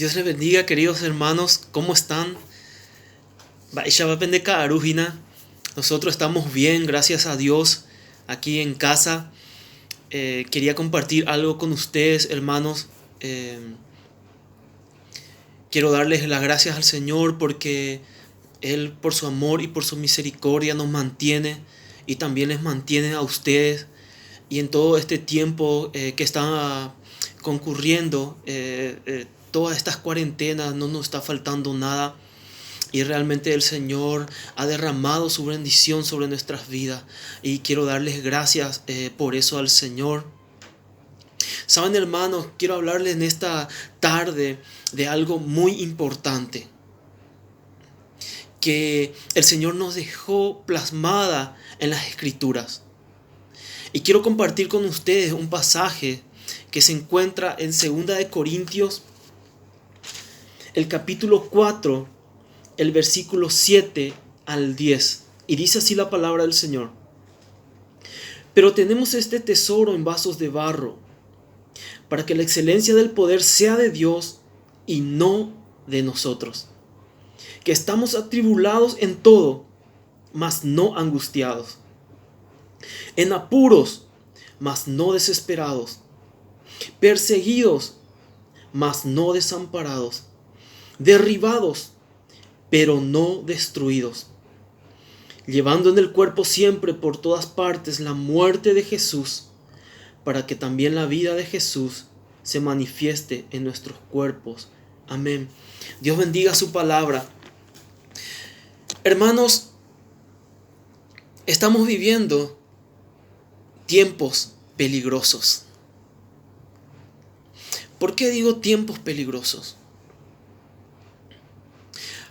Dios les bendiga, queridos hermanos. ¿Cómo están? Nosotros estamos bien, gracias a Dios, aquí en casa. Quería compartir algo con ustedes, hermanos. Eh, Quiero darles las gracias al Señor porque Él, por su amor y por su misericordia, nos mantiene y también les mantiene a ustedes. Y en todo este tiempo que está concurriendo, todas estas cuarentenas, no nos está faltando nada. Y realmente el Señor ha derramado su bendición sobre nuestras vidas. Y quiero darles gracias por eso al Señor. Saben, hermanos, quiero hablarles en esta tarde de algo muy importante que el Señor nos dejó plasmada en las Escrituras. Y quiero compartir con ustedes un pasaje que se encuentra en 2 de Corintios, el capítulo 4, el versículo 7 al 10. Y dice así la palabra del Señor: pero tenemos este tesoro en vasos de barro, para que la excelencia del poder sea de Dios y no de nosotros, que estamos atribulados en todo, mas no angustiados, en apuros, mas no desesperados, perseguidos, mas no desamparados, derribados, pero no destruidos, llevando en el cuerpo siempre por todas partes la muerte de Jesús, para que también la vida de Jesús se manifieste en nuestros cuerpos. Amén. Dios bendiga su palabra. Hermanos, estamos viviendo tiempos peligrosos. ¿Por qué digo tiempos peligrosos?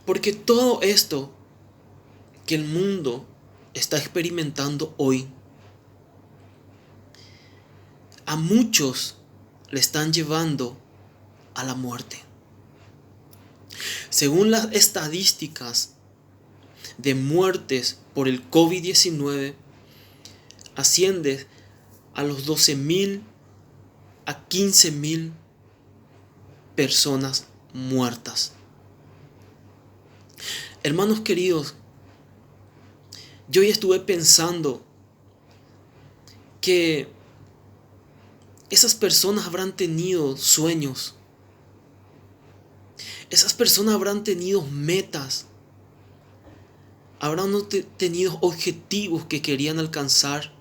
Porque todo esto que el mundo está experimentando hoy, a muchos le están llevando a la muerte. Según las estadísticas de muertes por el COVID-19, asciende a los 12,000 a 15,000 personas muertas. Hermanos queridos, yo ya estuve pensando que esas personas habrán tenido sueños, esas personas habrán tenido metas, habrán tenido objetivos que querían alcanzar.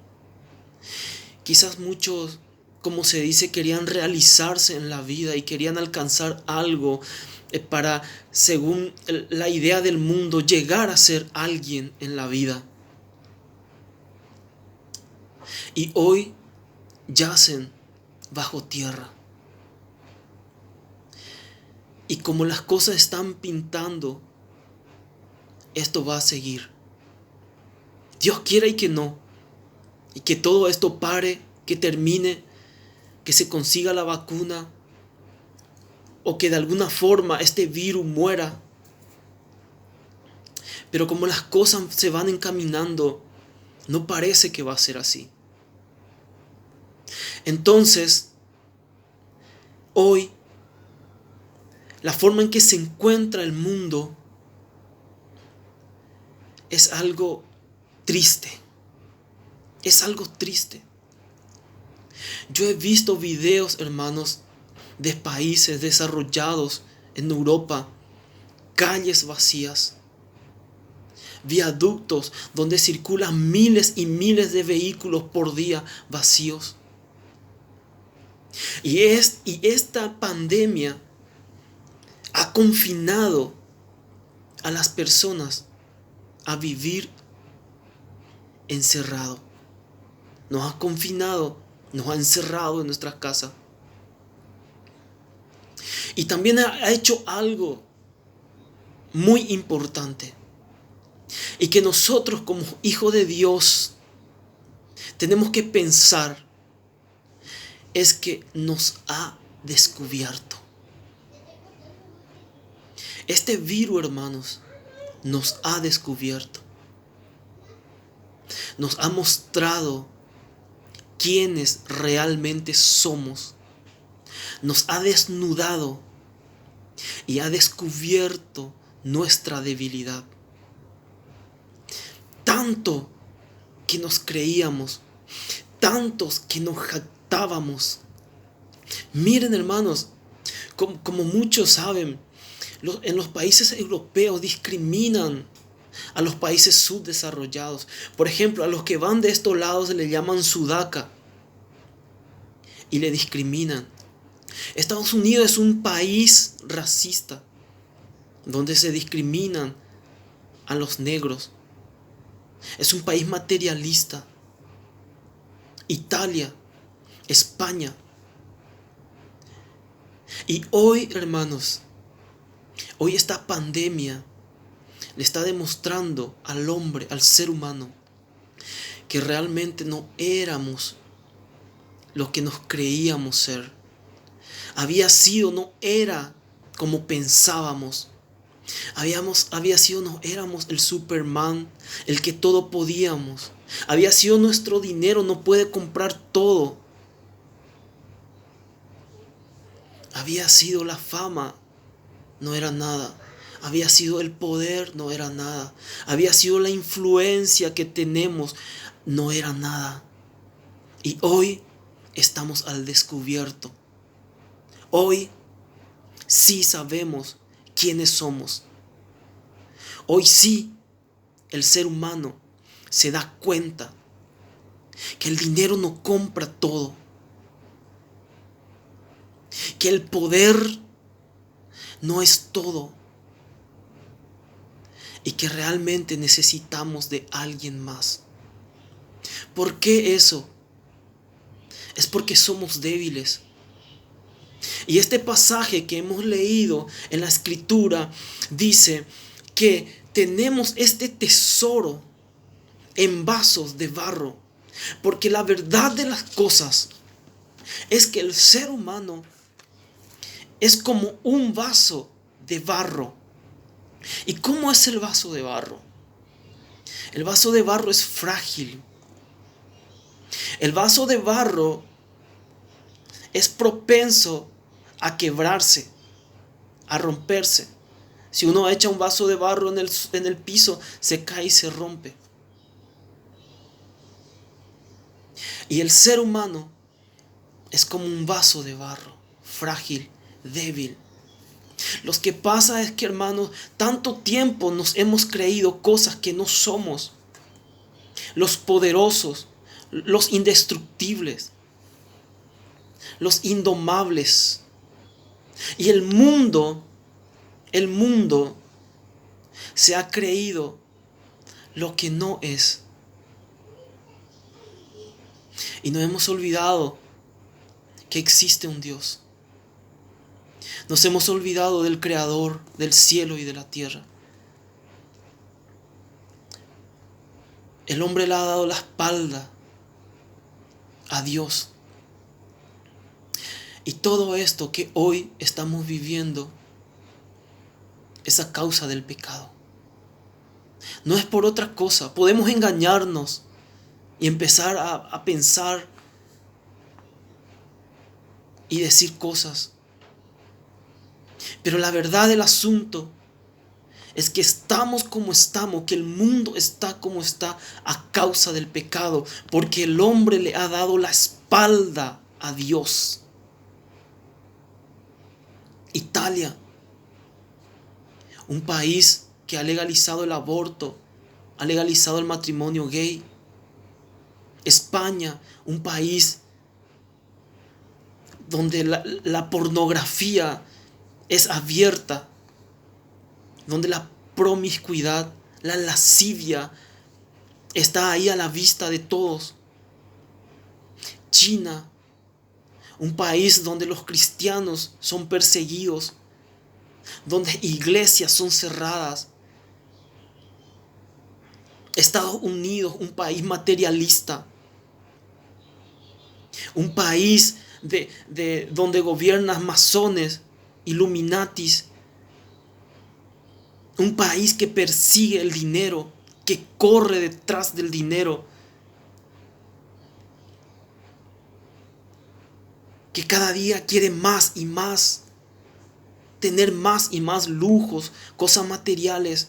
Quizás muchos, como se dice, querían realizarse en la vida y querían alcanzar algo para, según la idea del mundo, llegar a ser alguien en la vida. Y hoy yacen bajo tierra. Y como las cosas están pintando, esto va a seguir. Dios quiera y que no. Y que todo esto pare, que termine, que se consiga la vacuna, o que de alguna forma este virus muera. Pero como las cosas se van encaminando, no parece que va a ser así. Entonces, hoy, la forma en que se encuentra el mundo es algo triste. Es algo triste. Yo he visto videos, hermanos, de países desarrollados en Europa, calles vacías, viaductos donde circulan miles y miles de vehículos por día vacíos. Y esta pandemia ha confinado a las personas a vivir encerrado. Nos ha confinado, nos ha encerrado en nuestras casas. Y también ha hecho algo muy importante. Y que nosotros como hijos de Dios tenemos que pensar, es que nos ha descubierto. Este virus, hermanos, nos ha descubierto. Nos ha mostrado quiénes realmente somos. Nos ha desnudado y ha descubierto nuestra debilidad. Tanto que nos creíamos, tantos que nos jactábamos. Miren, hermanos, como muchos saben, en los países europeos discriminan a los países subdesarrollados. Por ejemplo, a los que van de estos lados se le llaman sudaca y le discriminan. Estados Unidos es un país racista donde se discriminan a los negros. Es un país materialista. Italia, España. Y hoy, hermanos, hoy esta pandemia le está demostrando al hombre, al ser humano, que realmente no éramos lo que nos creíamos ser. No era como pensábamos. No éramos el Superman, el que todo podíamos. Había sido nuestro dinero, no puede comprar todo. Había sido la fama, no era nada. Había sido el poder, no era nada. Había sido la influencia que tenemos, no era nada. Y hoy estamos al descubierto. Hoy sí sabemos quiénes somos. Hoy sí el ser humano se da cuenta que el dinero no compra todo. Que el poder no es todo. Y que realmente necesitamos de alguien más. ¿Por qué eso? Es porque somos débiles. Y este pasaje que hemos leído en la Escritura dice que tenemos este tesoro en vasos de barro. Porque la verdad de las cosas es que el ser humano es como un vaso de barro. ¿Y cómo es el vaso de barro? El vaso de barro es frágil. El vaso de barro es propenso a quebrarse, a romperse. Si uno echa un vaso de barro en el piso, se cae y se rompe. Y el ser humano es como un vaso de barro, frágil, débil. Lo que pasa es que, hermanos, tanto tiempo nos hemos creído cosas que no somos. Los poderosos, los indestructibles, los indomables. Y el mundo se ha creído lo que no es. Y nos hemos olvidado que existe un Dios. Nos hemos olvidado del Creador del cielo y de la tierra. El hombre le ha dado la espalda a Dios. Y todo esto que hoy estamos viviendo es a causa del pecado. No es por otra cosa. Podemos engañarnos y empezar a pensar y decir cosas. Pero la verdad del asunto es que estamos como estamos, que el mundo está como está a causa del pecado, porque el hombre le ha dado la espalda a Dios. Italia, un país que ha legalizado el aborto, ha legalizado el matrimonio gay. España, un país donde la pornografía es abierta, donde la promiscuidad, la lascivia está ahí a la vista de todos. China, un país donde los cristianos son perseguidos, donde iglesias son cerradas. Estados Unidos, un país materialista, un país donde gobiernan masones, illuminatis, un país que persigue el dinero, que corre detrás del dinero, que cada día quiere más y más. tener más y más lujos, cosas materiales.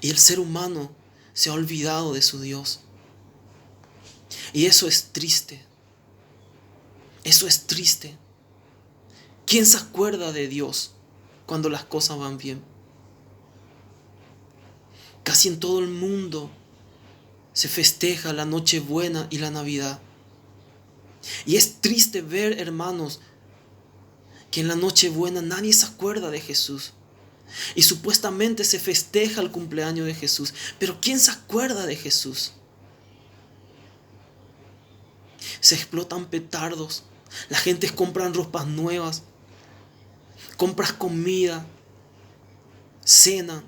Y el ser humano se ha olvidado de su Dios. Y eso es triste. Eso es triste. ¿Quién se acuerda de Dios cuando las cosas van bien? Casi en todo el mundo se festeja la Nochebuena y la Navidad. Y es triste ver, hermanos, que en la Nochebuena nadie se acuerda de Jesús. Y supuestamente se festeja el cumpleaños de Jesús. Pero ¿quién se acuerda de Jesús? Se explotan petardos. La gente compra ropas nuevas. Compras comida. Cenan.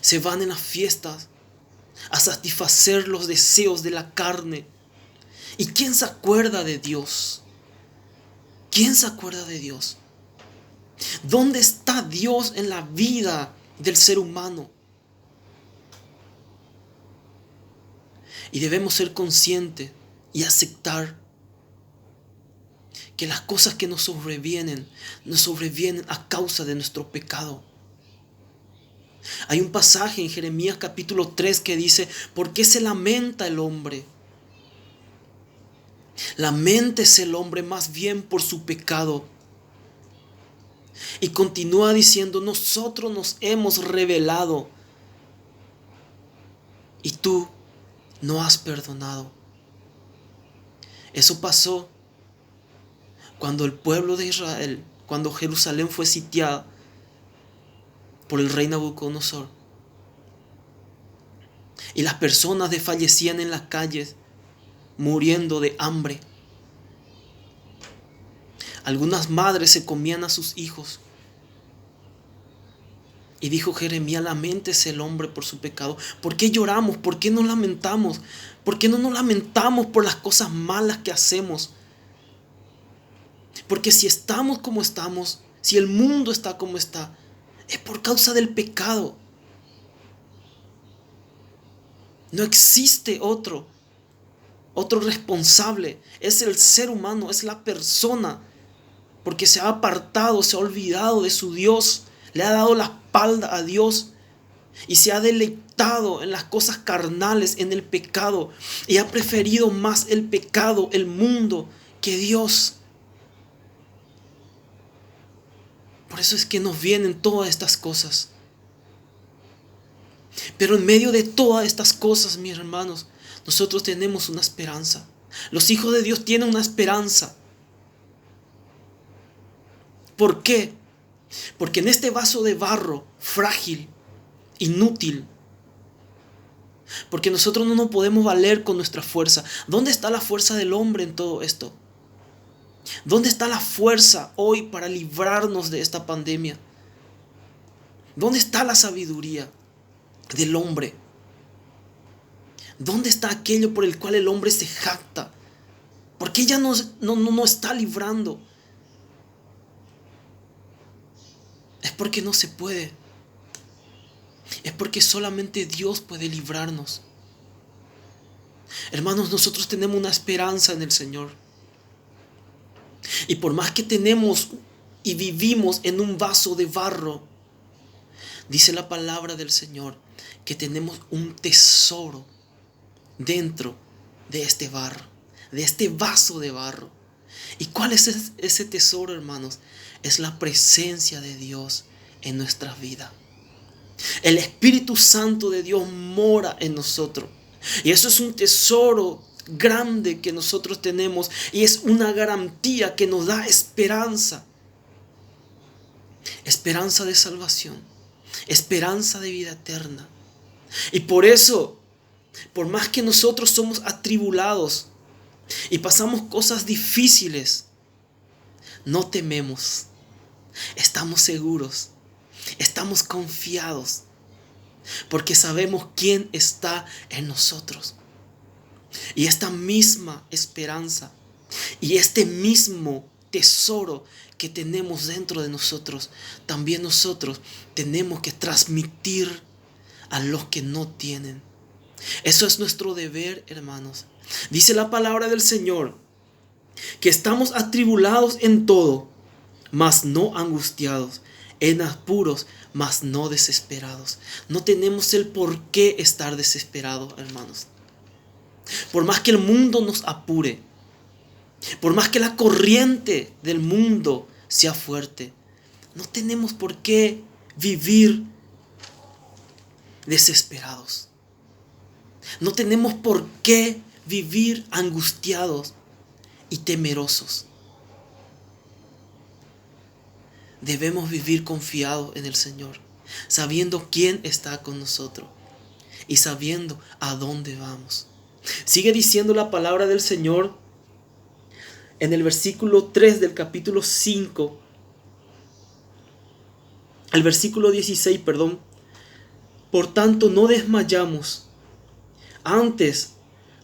Se van en las fiestas a satisfacer los deseos de la carne. ¿Y quién se acuerda de Dios? ¿Quién se acuerda de Dios? ¿Dónde está Dios en la vida del ser humano? Y debemos ser conscientes y aceptar que las cosas que nos sobrevienen a causa de nuestro pecado. Hay un pasaje en Jeremías capítulo 3 que dice: ¿por qué se lamenta el hombre? Laméntese el hombre más bien por su pecado. Y continúa diciendo: nosotros nos hemos rebelado y tú no has perdonado. Eso pasó cuando el pueblo de Israel, cuando Jerusalén fue sitiada por el rey Nabucodonosor. Y las personas desfallecían en las calles, muriendo de hambre. Algunas madres se comían a sus hijos. Y dijo Jeremías: laméntese el hombre por su pecado. ¿Por qué lloramos? ¿Por qué nos lamentamos? ¿Por qué no nos lamentamos por las cosas malas que hacemos? Porque si estamos como estamos, si el mundo está como está, es por causa del pecado. No existe otro responsable. Es el ser humano, es la persona. Porque se ha apartado, se ha olvidado de su Dios. Le ha dado la espalda a Dios. Y se ha deleitado en las cosas carnales, en el pecado. Y ha preferido más el pecado, el mundo, que Dios. Por eso es que nos vienen todas estas cosas. Pero en medio de todas estas cosas, mis hermanos, nosotros tenemos una esperanza. Los hijos de Dios tienen una esperanza. ¿Por qué? Porque en este vaso de barro, frágil, inútil, porque nosotros no nos podemos valer con nuestra fuerza. ¿Dónde está la fuerza del hombre en todo esto? ¿Dónde está la fuerza hoy para librarnos de esta pandemia? ¿Dónde está la sabiduría del hombre? ¿Dónde está aquello por el cual el hombre se jacta? ¿Por qué ya no está librando? Es porque no se puede. Es porque solamente Dios puede librarnos. Hermanos, nosotros tenemos una esperanza en el Señor. Y por más que tenemos y vivimos en un vaso de barro, dice la palabra del Señor que tenemos un tesoro dentro de este barro, de este vaso de barro. ¿Y cuál es ese tesoro, hermanos? Es la presencia de Dios en nuestra vida. El Espíritu Santo de Dios mora en nosotros. Y eso es un tesoro grande que nosotros tenemos. Y es una garantía que nos da esperanza. Esperanza de salvación. Esperanza de vida eterna. Y por eso, por más que nosotros somos atribulados y pasamos cosas difíciles, no tememos. Estamos seguros. Estamos confiados. Porque sabemos quién está en nosotros. Y esta misma esperanza y este mismo tesoro que tenemos dentro de nosotros, también nosotros tenemos que transmitir a los que no tienen. Eso es nuestro deber, hermanos. Dice la palabra del Señor que estamos atribulados en todo, mas no angustiados, en apuros, mas no desesperados. No tenemos el por qué estar desesperados, hermanos. Por más que el mundo nos apure, por más que la corriente del mundo sea fuerte, no tenemos por qué vivir desesperados. No tenemos por qué vivir angustiados y temerosos. Debemos vivir confiados en el Señor, sabiendo quién está con nosotros y sabiendo a dónde vamos. Sigue diciendo la palabra del Señor en el versículo 3 del capítulo 5, el versículo 16, perdón. Por tanto, no desmayamos. Antes,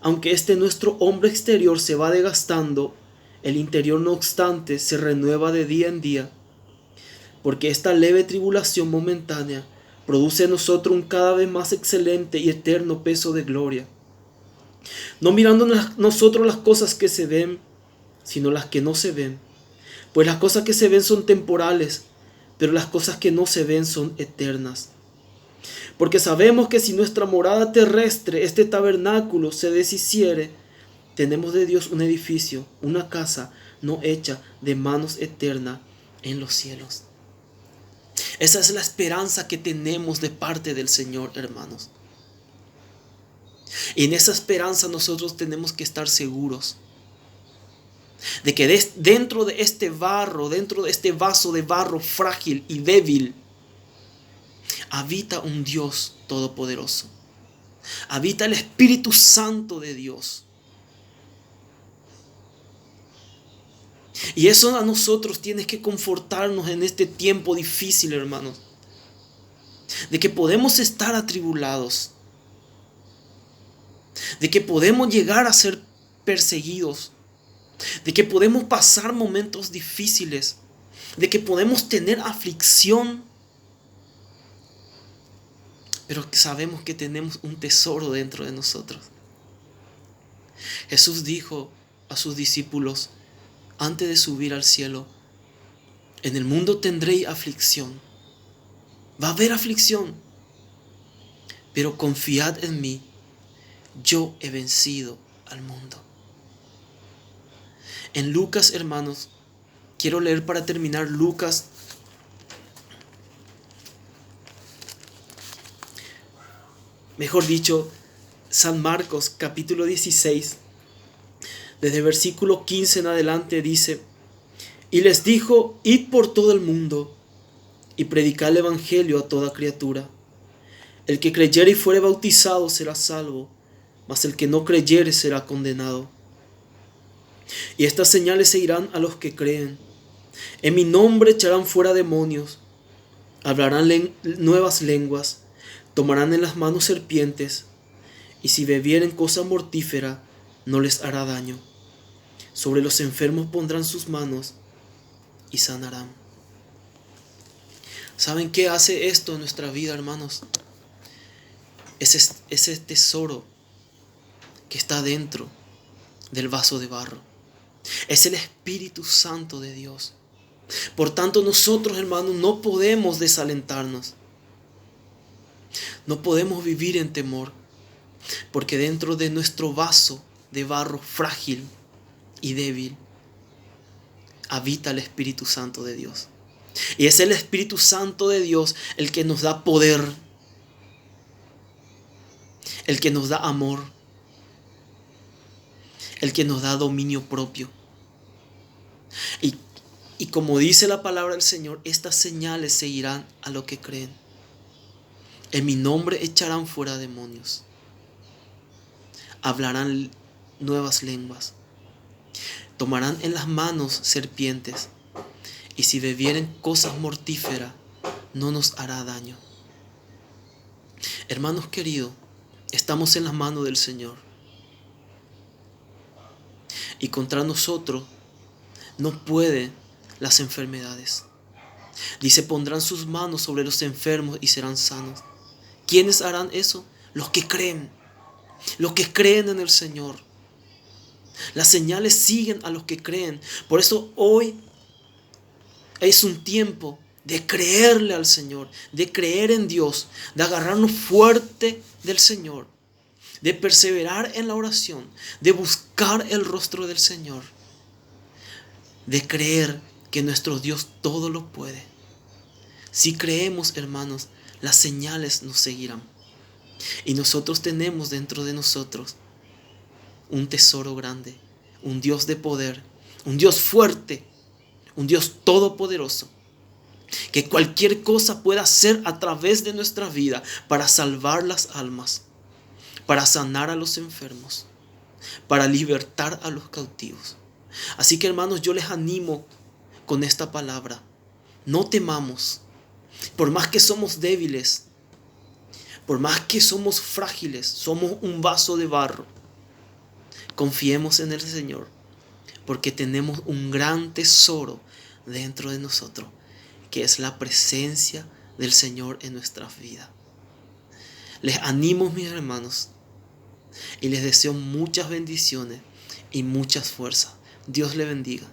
aunque nuestro hombre exterior se va desgastando, el interior no obstante se renueva de día en día, porque esta leve tribulación momentánea produce en nosotros un cada vez más excelente y eterno peso de gloria. No mirando nosotros las cosas que se ven, sino las que no se ven. Pues las cosas que se ven son temporales, pero las cosas que no se ven son eternas. Porque sabemos que si nuestra morada terrestre, este tabernáculo, se deshiciere, tenemos de Dios un edificio, una casa no hecha de manos eterna en los cielos. Esa es la esperanza que tenemos de parte del Señor, hermanos. Y en esa esperanza nosotros tenemos que estar seguros de que dentro de este barro, dentro de este vaso de barro frágil y débil, habita un Dios todopoderoso. Habita el Espíritu Santo de Dios. Y eso a nosotros tiene que confortarnos en este tiempo difícil, hermanos. De que podemos estar atribulados. De que podemos llegar a ser perseguidos. De que podemos pasar momentos difíciles. De que podemos tener aflicción. Pero que sabemos que tenemos un tesoro dentro de nosotros. Jesús dijo a sus discípulos antes de subir al cielo: en el mundo tendréis aflicción. Va a haber aflicción. Pero confiad en mí. Yo he vencido al mundo. En Lucas, hermanos, quiero leer para terminar Lucas. Mejor dicho, San Marcos, capítulo 16. Desde versículo 15 en adelante dice: y les dijo: id por todo el mundo y predicad el evangelio a toda criatura. El que creyere y fuere bautizado será salvo, mas el que no creyere será condenado. Y estas señales seguirán a los que creen. En mi nombre echarán fuera demonios, hablarán nuevas lenguas, tomarán en las manos serpientes, y si bebieren cosa mortífera no les hará daño. Sobre los enfermos pondrán sus manos y sanarán. ¿Saben qué hace esto en nuestra vida, hermanos? Ese tesoro que está dentro del vaso de barro. Es el Espíritu Santo de Dios. Por tanto, nosotros, hermanos, no podemos desalentarnos. No podemos vivir en temor, porque dentro de nuestro vaso de barro frágil y débil habita el Espíritu Santo de Dios. Y es el Espíritu Santo de Dios el que nos da poder, el que nos da amor, el que nos da dominio propio. Y como dice la palabra del Señor, estas señales seguirán a los que creen. En mi nombre echarán fuera demonios, hablarán nuevas lenguas, tomarán en las manos serpientes, y si bebieren cosas mortíferas no nos hará daño. Hermanos queridos, estamos en las manos del Señor, y contra nosotros no pueden las enfermedades. Dice: pondrán sus manos sobre los enfermos y serán sanos. ¿Quiénes harán eso? Los que creen en el Señor. Las señales siguen a los que creen. Por eso hoy es un tiempo de creerle al Señor, de creer en Dios, de agarrarnos fuerte del Señor, de perseverar en la oración, de buscar el rostro del Señor, de creer que nuestro Dios todo lo puede. Si creemos, hermanos, las señales nos seguirán. Y nosotros tenemos dentro de nosotros un tesoro grande, un Dios de poder, un Dios fuerte, un Dios todopoderoso, que cualquier cosa pueda hacer a través de nuestra vida para salvar las almas, para sanar a los enfermos, para libertar a los cautivos. Así que, hermanos, yo les animo con esta palabra. No temamos, por más que somos débiles, por más que somos frágiles, somos un vaso de barro. Confiemos en el Señor, porque tenemos un gran tesoro dentro de nosotros, que es la presencia del Señor en nuestras vidas. Les animo, mis hermanos, y les deseo muchas bendiciones y muchas fuerzas. Dios les bendiga.